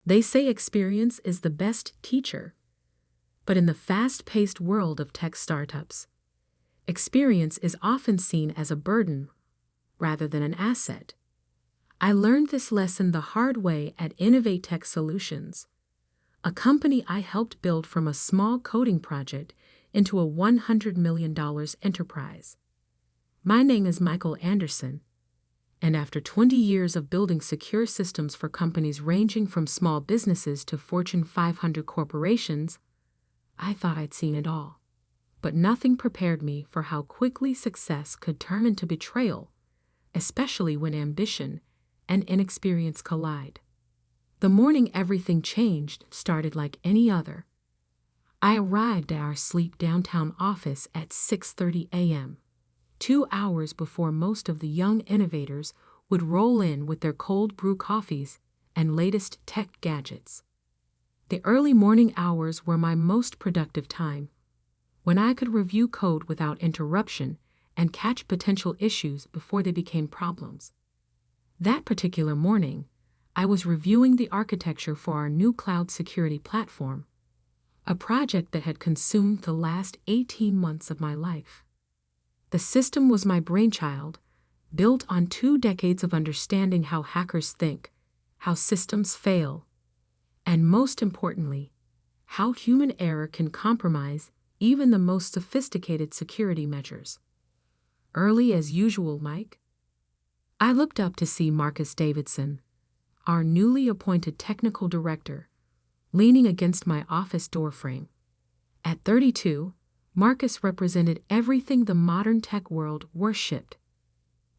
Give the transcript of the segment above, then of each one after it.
They say experience is the best teacher. But in the fast-paced world of tech startups, experience is often seen as a burden rather than an asset. I learned this lesson the hard way at InnovateTech Solutions, a company I helped build from a small coding project into a $100 million enterprise. My name is Michael Anderson, and after 20 years of building secure systems for companies ranging from small businesses to Fortune 500 corporations, I thought I'd seen it all. But nothing prepared me for how quickly success could turn into betrayal, especially when ambition and inexperience collide. The morning everything changed started like any other. I arrived at our sleek downtown office at 6:30 a.m., 2 hours before most of the young innovators would roll in with their cold brew coffees and latest tech gadgets. The early morning hours were my most productive time, when I could review code without interruption and catch potential issues before they became problems. That particular morning, I was reviewing the architecture for our new cloud security platform, a project that had consumed the last 18 months of my life. The system was my brainchild, built on 2 decades of understanding how hackers think, how systems fail, and most importantly, how human error can compromise even the most sophisticated security measures. Early as usual, Mike. I looked up to see Marcus Davidson, our newly appointed technical director, leaning against my office doorframe. At 32, Marcus represented everything the modern tech world worshipped: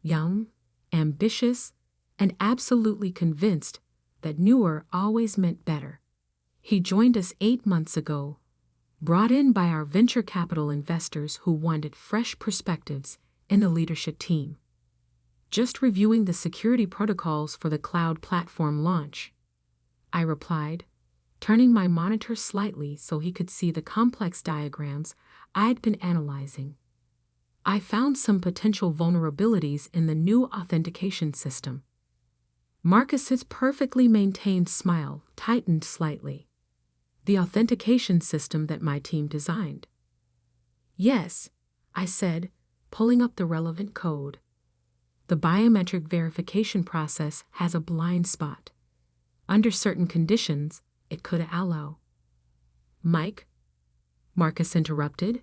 young, ambitious, and absolutely convinced that newer always meant better. He joined us 8 months ago, brought in by our venture capital investors who wanted fresh perspectives in the leadership team. Just reviewing the security protocols for the cloud platform launch, I replied, turning my monitor slightly so he could see the complex diagrams I'd been analyzing. I found some potential vulnerabilities in the new authentication system. Marcus's perfectly maintained smile tightened slightly. The authentication system that my team designed. Yes, I said, pulling up the relevant code. The biometric verification process has a blind spot. Under certain conditions, it could allow. Mike? Marcus interrupted,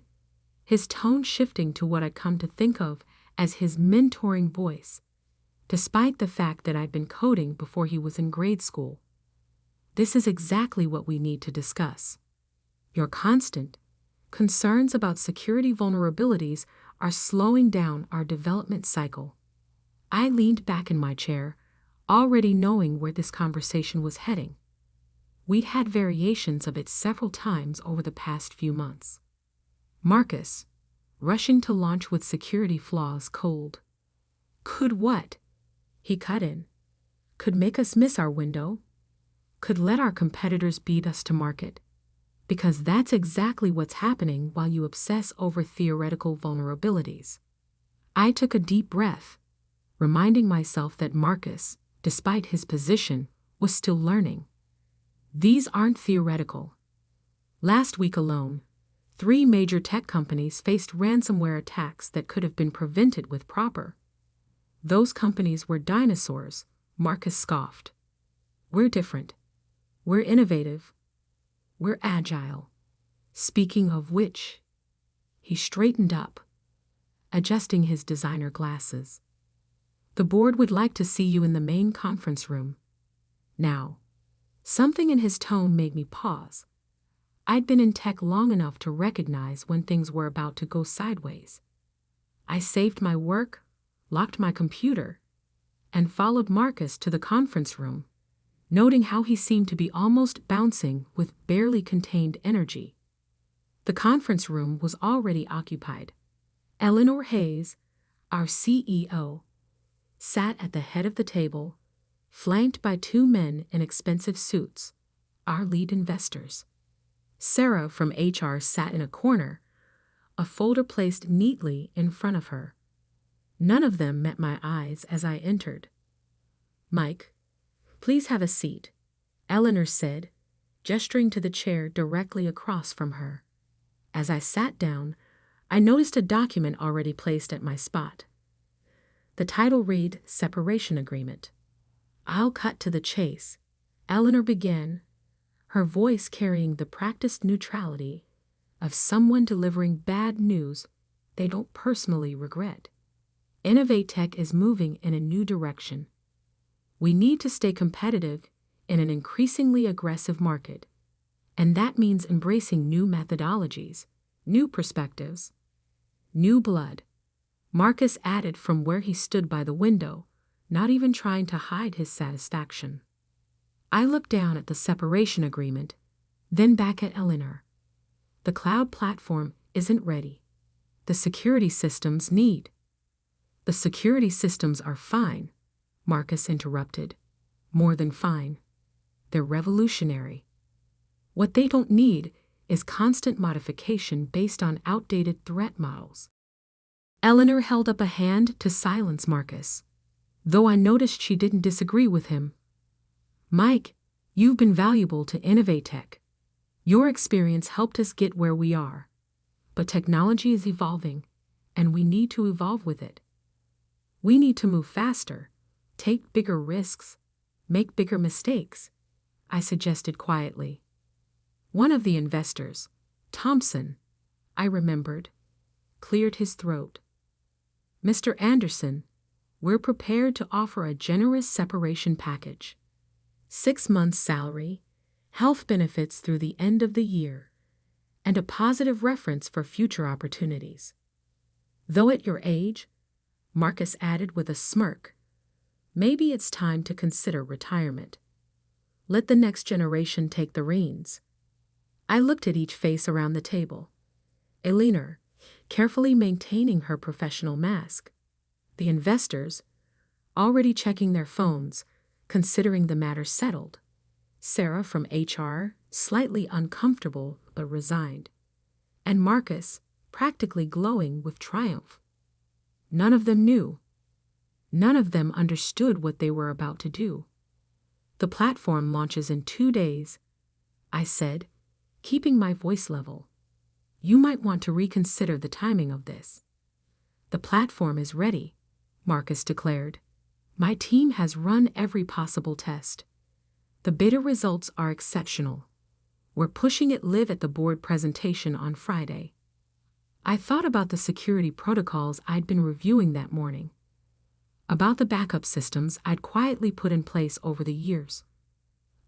his tone shifting to what I'd come to think of as his mentoring voice, despite the fact that I'd been coding before he was in grade school. This is exactly what we need to discuss. Your constant concerns about security vulnerabilities are slowing down our development cycle. I leaned back in my chair, already knowing where this conversation was heading. We'd had variations of it several times over the past few months. Marcus, rushing to launch with security flaws cold. Could what? He cut in. Could make us miss our window. Could let our competitors beat us to market. Because that's exactly what's happening while you obsess over theoretical vulnerabilities. I took a deep breath, reminding myself that Marcus, despite his position, was still learning. These aren't theoretical. Last week alone, 3 major tech companies faced ransomware attacks that could have been prevented with proper. Those companies were dinosaurs, Marcus scoffed. We're different. We're innovative. We're agile. Speaking of which, he straightened up, adjusting his designer glasses. The board would like to see you in the main conference room. Now, something in his tone made me pause. I'd been in tech long enough to recognize when things were about to go sideways. I saved my work, locked my computer, and followed Marcus to the conference room, noting how he seemed to be almost bouncing with barely contained energy. The conference room was already occupied. Eleanor Hayes, our CEO, sat at the head of the table, flanked by 2 men in expensive suits, our lead investors. Sarah from HR sat in a corner, a folder placed neatly in front of her. None of them met my eyes as I entered. Mike, please have a seat, Eleanor said, gesturing to the chair directly across from her. As I sat down, I noticed a document already placed at my spot. The title read Separation Agreement. I'll cut to the chase, Eleanor began, her voice carrying the practiced neutrality of someone delivering bad news they don't personally regret. InnovateTech is moving in a new direction. We need to stay competitive in an increasingly aggressive market, and that means embracing new methodologies, new perspectives, new blood. Marcus added from where he stood by the window, not even trying to hide his satisfaction. I looked down at the separation agreement, then back at Eleanor. The cloud platform isn't ready. The security systems need. The security systems are fine, Marcus interrupted. More than fine. They're revolutionary. What they don't need is constant modification based on outdated threat models. Eleanor held up a hand to silence Marcus, though I noticed she didn't disagree with him. Mike, you've been valuable to InnovateTech. Your experience helped us get where we are. But technology is evolving, and we need to evolve with it. We need to move faster, take bigger risks, make bigger mistakes, I suggested quietly. One of the investors, Thompson, I remembered, cleared his throat. Mr. Anderson, we're prepared to offer a generous separation package. 6 months' salary, health benefits through the end of the year, and a positive reference for future opportunities. Though at your age, Marcus added with a smirk, maybe it's time to consider retirement. Let the next generation take the reins. I looked at each face around the table. Eleanor, carefully maintaining her professional mask. The investors, already checking their phones, considering the matter settled. Sarah from HR, slightly uncomfortable but resigned. And Marcus, practically glowing with triumph. None of them knew. None of them understood what they were about to do. The platform launches in 2 days, I said, keeping my voice level. You might want to reconsider the timing of this. The platform is ready, Marcus declared. My team has run every possible test. The beta results are exceptional. We're pushing it live at the board presentation on Friday. I thought about the security protocols I'd been reviewing that morning, about the backup systems I'd quietly put in place over the years,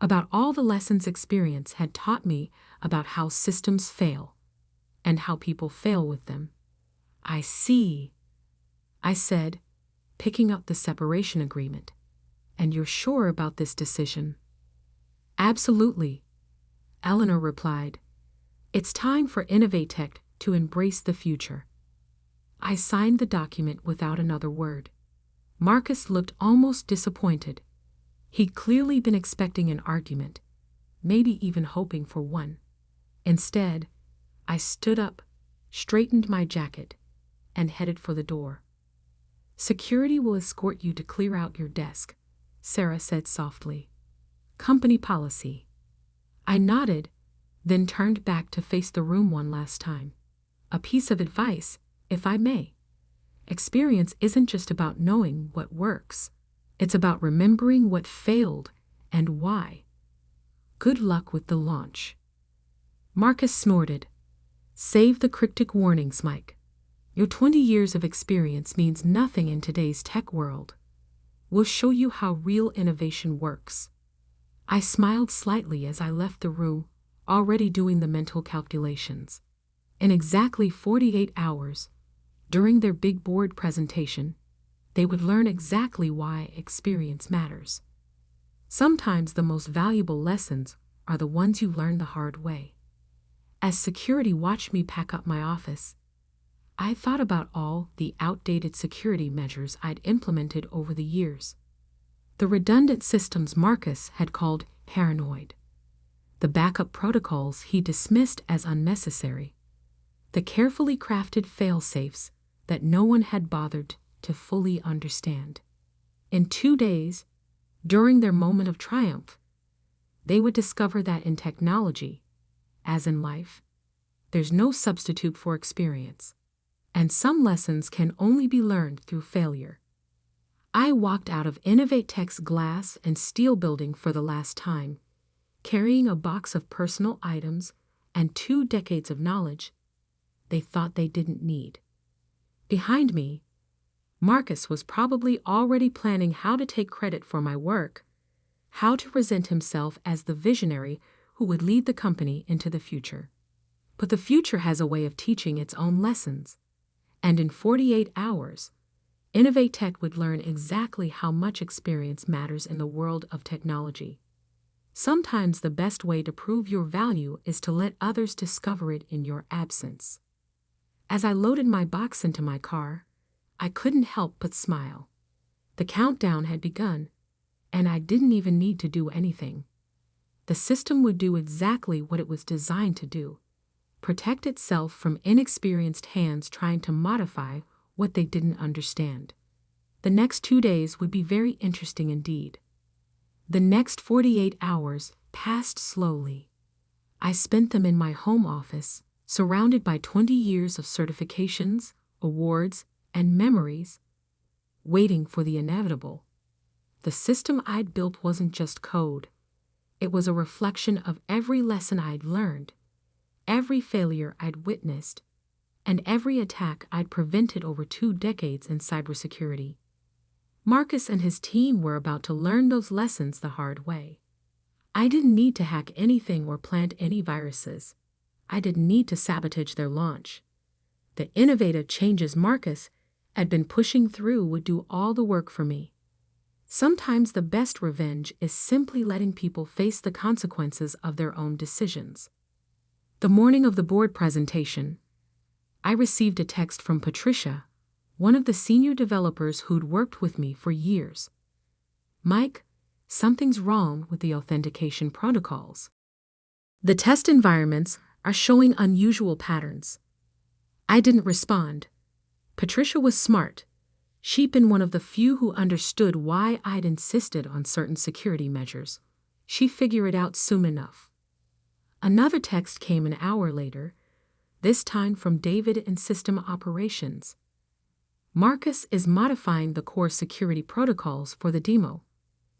about all the lessons experience had taught me about how systems fail and how people fail with them. I see, I said, picking up the separation agreement. And you're sure about this decision? Absolutely, Eleanor replied. It's time for InnovateTech to embrace the future. I signed the document without another word. Marcus looked almost disappointed. He'd clearly been expecting an argument, maybe even hoping for one. Instead, I stood up, straightened my jacket, and headed for the door. Security will escort you to clear out your desk, Sarah said softly. Company policy. I nodded, then turned back to face the room one last time. A piece of advice, if I may. Experience isn't just about knowing what works. It's about remembering what failed and why. Good luck with the launch. Marcus snorted. Save the cryptic warnings, Mike. Your 20 years of experience means nothing in today's tech world. We'll show you how real innovation works. I smiled slightly as I left the room, already doing the mental calculations. In exactly 48 hours, during their big board presentation, they would learn exactly why experience matters. Sometimes the most valuable lessons are the ones you learn the hard way. As security watched me pack up my office, I thought about all the outdated security measures I'd implemented over the years. The redundant systems Marcus had called paranoid. The backup protocols he dismissed as unnecessary. The carefully crafted fail-safes that no one had bothered to fully understand. In 2 days, during their moment of triumph, they would discover that in technology, as in life, there's no substitute for experience, and some lessons can only be learned through failure. I walked out of InnovateTech's glass and steel building for the last time, carrying a box of personal items and 2 decades of knowledge they thought they didn't need. Behind me, Marcus was probably already planning how to take credit for my work, how to present himself as the visionary who would lead the company into the future. But the future has a way of teaching its own lessons, and in 48 hours, InnovateTech would learn exactly how much experience matters in the world of technology. Sometimes the best way to prove your value is to let others discover it in your absence. As I loaded my box into my car, I couldn't help but smile. The countdown had begun, and I didn't even need to do anything. The system would do exactly what it was designed to do: protect itself from inexperienced hands trying to modify what they didn't understand. The next 2 days would be very interesting indeed. The next 48 hours passed slowly. I spent them in my home office, surrounded by 20 years of certifications, awards, and memories, waiting for the inevitable. The system I'd built wasn't just code. It was a reflection of every lesson I'd learned, every failure I'd witnessed, and every attack I'd prevented over 2 decades in cybersecurity. Marcus and his team were about to learn those lessons the hard way. I didn't need to hack anything or plant any viruses. I didn't need to sabotage their launch. The innovative changes Marcus had been pushing through would do all the work for me. Sometimes the best revenge is simply letting people face the consequences of their own decisions. The morning of the board presentation, I received a text from Patricia, one of the senior developers who'd worked with me for years. "Mike, something's wrong with the authentication protocols. The test environments are showing unusual patterns." I didn't respond. Patricia was smart. She'd been one of the few who understood why I'd insisted on certain security measures. She figured it out soon enough. Another text came an hour later, this time from David in System Operations. "Marcus is modifying the core security protocols for the demo.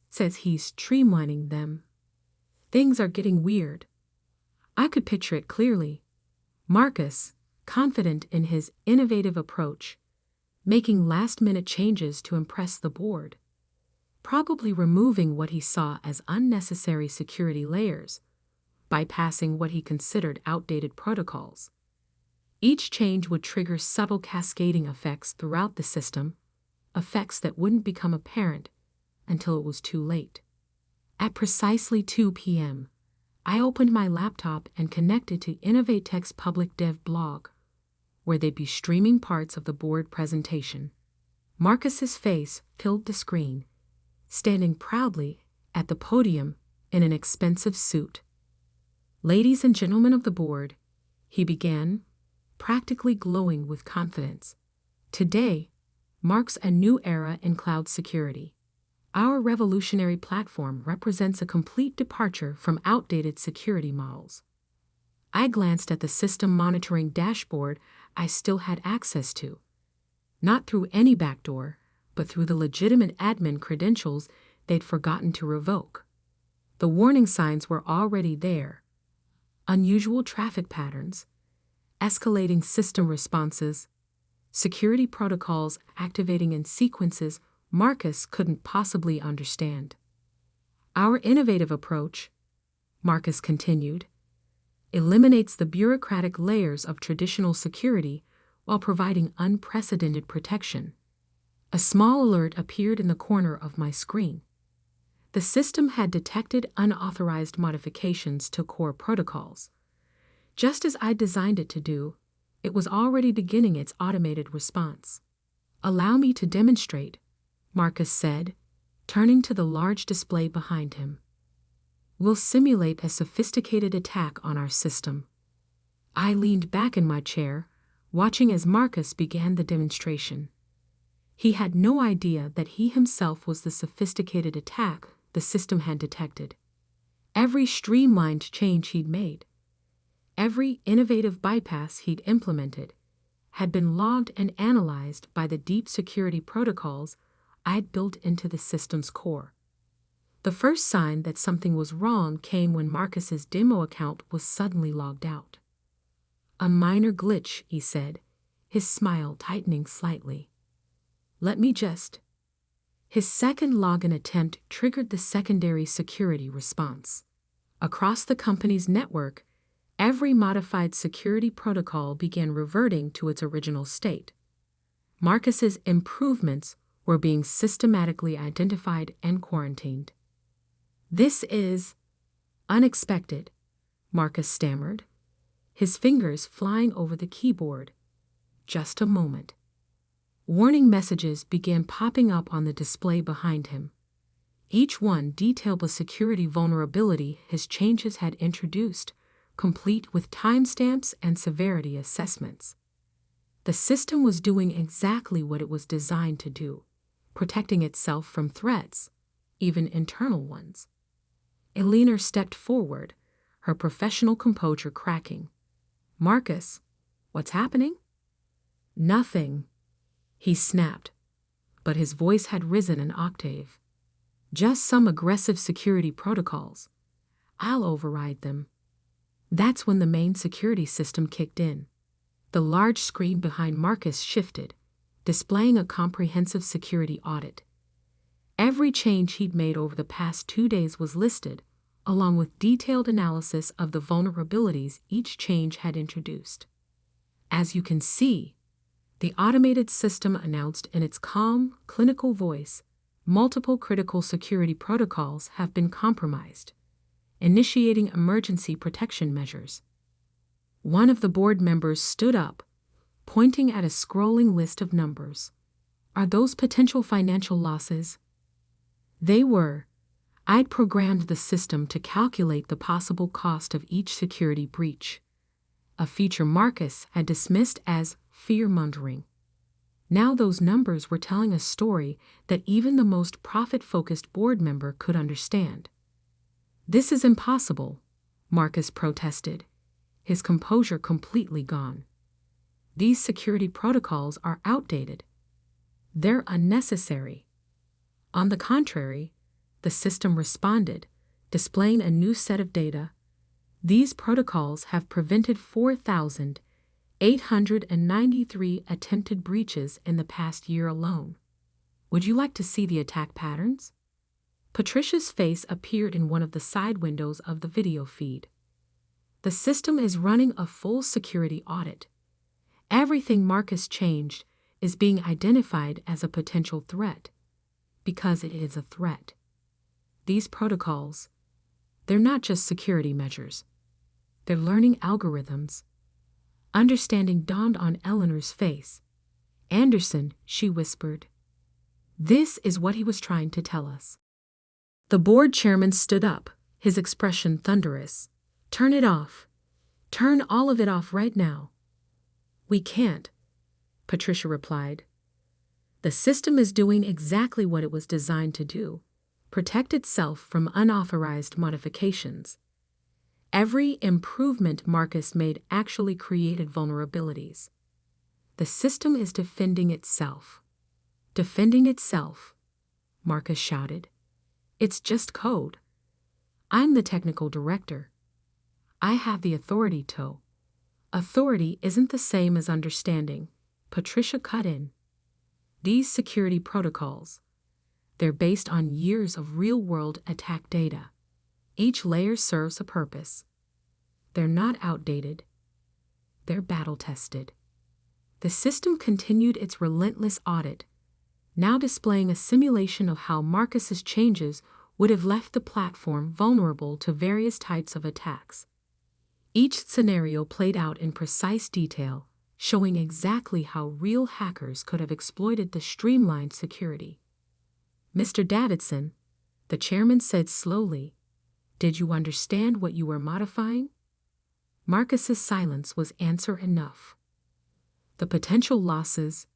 Says he's streamlining them. Things are getting weird." I could picture it clearly. Marcus, confident in his innovative approach, making last-minute changes to impress the board, probably removing what he saw as unnecessary security layers, bypassing what he considered outdated protocols. Each change would trigger subtle cascading effects throughout the system, effects that wouldn't become apparent until it was too late. At precisely 2 p.m., I opened my laptop and connected to InnovateTech's public dev blog, where they'd be streaming parts of the board presentation. Marcus's face filled the screen, standing proudly at the podium in an expensive suit. "Ladies and gentlemen of the board," he began, practically glowing with confidence, "today marks a new era in cloud security. Our revolutionary platform represents a complete departure from outdated security models." I glanced at the system monitoring dashboard I still had access to, not through any backdoor, but through the legitimate admin credentials they'd forgotten to revoke. The warning signs were already there: unusual traffic patterns, escalating system responses, security protocols activating in sequences Marcus couldn't possibly understand. "Our innovative approach," Marcus continued, "eliminates the bureaucratic layers of traditional security while providing unprecedented protection." A small alert appeared in the corner of my screen. The system had detected unauthorized modifications to core protocols. Just as I designed it to do, it was already beginning its automated response. "Allow me to demonstrate," Marcus said, turning to the large display behind him. "We'll simulate a sophisticated attack on our system." I leaned back in my chair, watching as Marcus began the demonstration. He had no idea that he himself was the sophisticated attack the system had detected. Every streamlined change he'd made, every innovative bypass he'd implemented, had been logged and analyzed by the deep security protocols I'd built into the system's core. The first sign that something was wrong came when Marcus's demo account was suddenly logged out. "A minor glitch," he said, his smile tightening slightly. "Let me just—" His second login attempt triggered the secondary security response. Across the company's network, every modified security protocol began reverting to its original state. Marcus's improvements were being systematically identified and quarantined. "This is unexpected," Marcus stammered, his fingers flying over the keyboard. Just a moment. Warning messages began popping up on the display behind him. Each one detailed the security vulnerability his changes had introduced, complete with timestamps and severity assessments. The system was doing exactly what it was designed to do, protecting itself from threats, even internal ones. Eleanor stepped forward, her professional composure cracking. "Marcus, what's happening?" "Nothing," he snapped, but his voice had risen an octave. "Just some aggressive security protocols. I'll override them." That's when the main security system kicked in. The large screen behind Marcus shifted, displaying a comprehensive security audit. Every change he'd made over the past 2 days was listed, along with detailed analysis of the vulnerabilities each change had introduced. "As you can see," the automated system announced in its calm, clinical voice, "multiple critical security protocols have been compromised, initiating emergency protection measures." One of the board members stood up, pointing at a scrolling list of numbers. "Are those potential financial losses?" They were. I'd programmed the system to calculate the possible cost of each security breach, a feature Marcus had dismissed as fear-mongering. Now those numbers were telling a story that even the most profit-focused board member could understand. "This is impossible," Marcus protested, his composure completely gone. "These security protocols are outdated. They're unnecessary." On the contrary, the system responded, displaying a new set of data. "These protocols have prevented 4,893 attempted breaches in the past year alone. Would you like to see the attack patterns?" Patricia's face appeared in one of the side windows of the video feed. "The system is running a full security audit. Everything Marcus changed is being identified as a potential threat, because it is a threat. These protocols, they're not just security measures. They're learning algorithms." Understanding dawned on Eleanor's face. "Anderson," she whispered. "This is what he was trying to tell us." The board chairman stood up, his expression thunderous. "Turn it off. Turn all of it off right now." "We can't," Patricia replied. "The system is doing exactly what it was designed to do, protect itself from unauthorized modifications. Every improvement Marcus made actually created vulnerabilities. The system is defending itself." "Defending itself," Marcus shouted. "It's just code. I'm the technical director. I have the authority to." "Authority isn't the same as understanding," Patricia cut in. "These security protocols, they're based on years of real-world attack data. Each layer serves a purpose. They're not outdated. They're battle-tested." The system continued its relentless audit, now displaying a simulation of how Marcus's changes would have left the platform vulnerable to various types of attacks. Each scenario played out in precise detail, showing exactly how real hackers could have exploited the streamlined security. "Mr. Davidson," the chairman said slowly, "did you understand what you were modifying?" Marcus's silence was answer enough. "The potential losses,"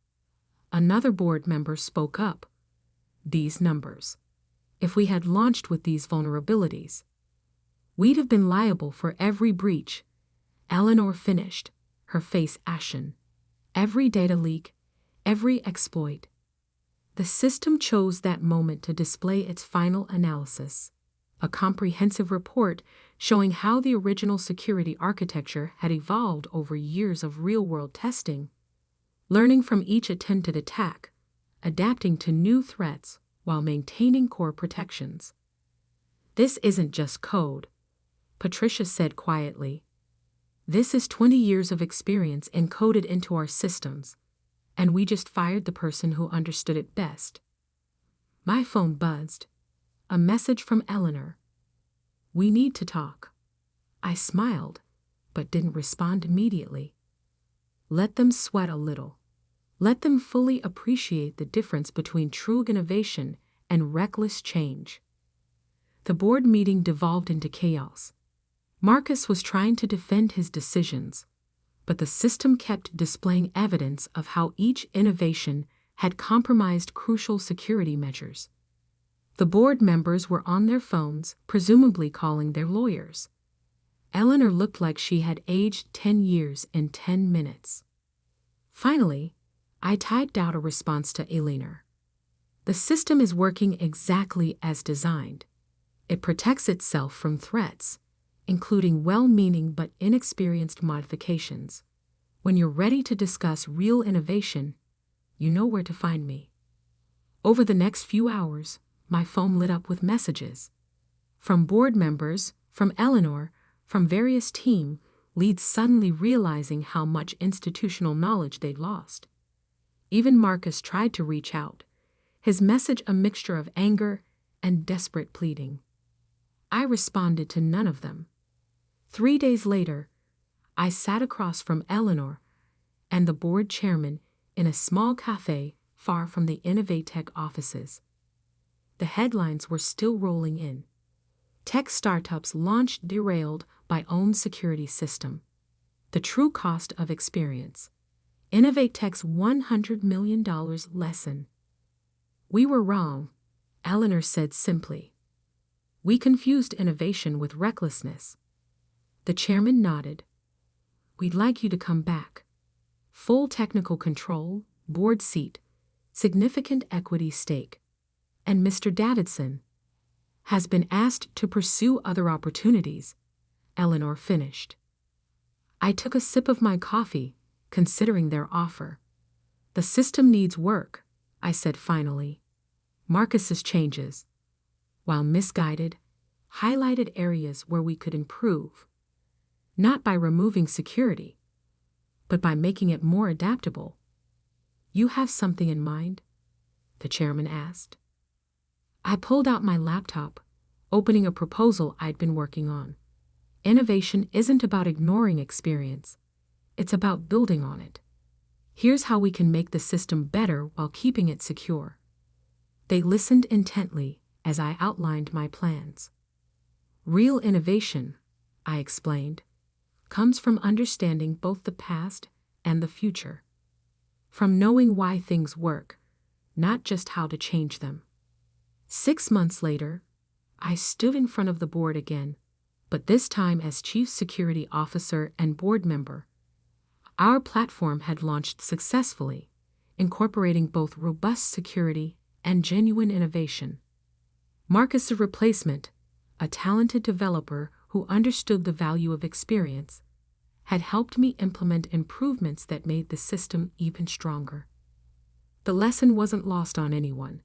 another board member spoke up. "These numbers. If we had launched with these vulnerabilities, We'd have been liable for every breach, Eleanor finished, her face ashen. Every data leak, every exploit. The system chose that moment to display its final analysis, a comprehensive report showing how the original security architecture had evolved over years of real-world testing, learning from each attempted attack, adapting to new threats while maintaining core protections. "This isn't just code," Patricia said quietly. "This is 20 years of experience encoded into our systems, and we just fired the person who understood it best." My phone buzzed. A message from Eleanor. "We need to talk." I smiled, but didn't respond immediately. Let them sweat a little. Let them fully appreciate the difference between true innovation and reckless change. The board meeting devolved into chaos. Marcus was trying to defend his decisions, but the system kept displaying evidence of how each innovation had compromised crucial security measures. The board members were on their phones, presumably calling their lawyers. Eleanor looked like she had aged 10 years in 10 minutes. Finally, I typed out a response to Eleanor. "The system is working exactly as designed. It protects itself from threats, including well-meaning but inexperienced modifications. When you're ready to discuss real innovation, you know where to find me." Over the next few hours, my phone lit up with messages. From board members, from Eleanor, from various team leads suddenly realizing how much institutional knowledge they'd lost. Even Marcus tried to reach out, his message a mixture of anger and desperate pleading. I responded to none of them. 3 days later, I sat across from Eleanor and the board chairman in a small cafe far from the InnovateTech offices. The headlines were still rolling in. Tech startups launched derailed by own security system. The true cost of experience. InnovateTech's $100 million lesson. "We were wrong," Eleanor said simply. "We confused innovation with recklessness." The chairman nodded. "We'd like you to come back. Full technical control, board seat, significant equity stake. And Mr. Davidson has been asked to pursue other opportunities," Eleanor finished. I took a sip of my coffee, considering their offer. "The system needs work," I said finally. Marcus's changes, while misguided, highlighted areas where we could improve. Not by removing security, but by making it more adaptable. "You have something in mind?" the chairman asked. I pulled out my laptop, opening a proposal I'd been working on. Innovation isn't about ignoring experience. It's about building on it. Here's how we can make the system better while keeping it secure. They listened intently as I outlined my plans. "Real innovation," I explained, "comes from understanding both the past and the future. From knowing why things work, not just how to change them." 6 months later, I stood in front of the board again, but this time as Chief Security Officer and board member. Our platform had launched successfully, incorporating both robust security and genuine innovation. Marcus's replacement, a talented developer who understood the value of experience, had helped me implement improvements that made the system even stronger. The lesson wasn't lost on anyone.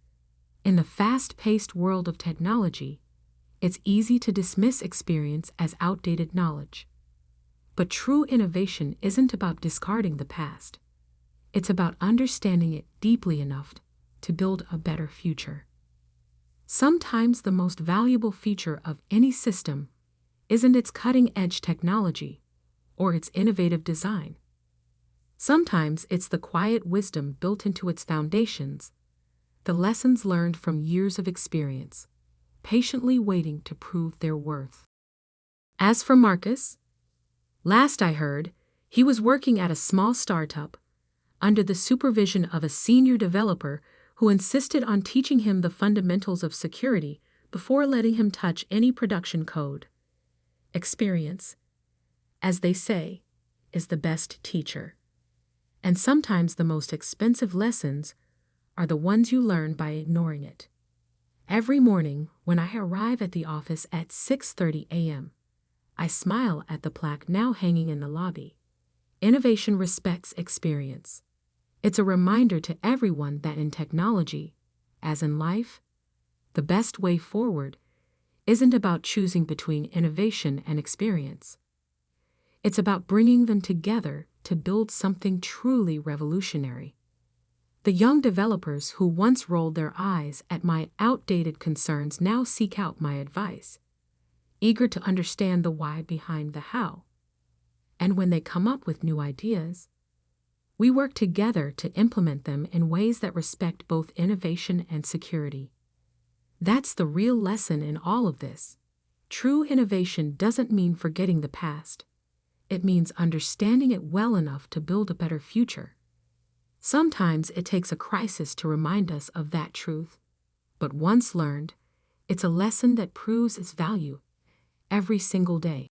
In the fast-paced world of technology, it's easy to dismiss experience as outdated knowledge. But true innovation isn't about discarding the past. It's about understanding it deeply enough to build a better future. Sometimes the most valuable feature of any system isn't its cutting-edge technology or its innovative design. Sometimes it's the quiet wisdom built into its foundations, the lessons learned from years of experience, patiently waiting to prove their worth. As for Marcus, last I heard, he was working at a small startup under the supervision of a senior developer who insisted on teaching him the fundamentals of security before letting him touch any production code. Experience, as they say, is the best teacher. And sometimes the most expensive lessons are the ones you learn by ignoring it. Every morning when I arrive at the office at 6:30 a.m., I smile at the plaque now hanging in the lobby. Innovation respects experience. It's a reminder to everyone that in technology, as in life, the best way forward isn't about choosing between innovation and experience. It's about bringing them together to build something truly revolutionary. The young developers who once rolled their eyes at my outdated concerns now seek out my advice, eager to understand the why behind the how. And when they come up with new ideas, we work together to implement them in ways that respect both innovation and security. That's the real lesson in all of this. True innovation doesn't mean forgetting the past. It means understanding it well enough to build a better future. Sometimes it takes a crisis to remind us of that truth, but once learned, it's a lesson that proves its value every single day.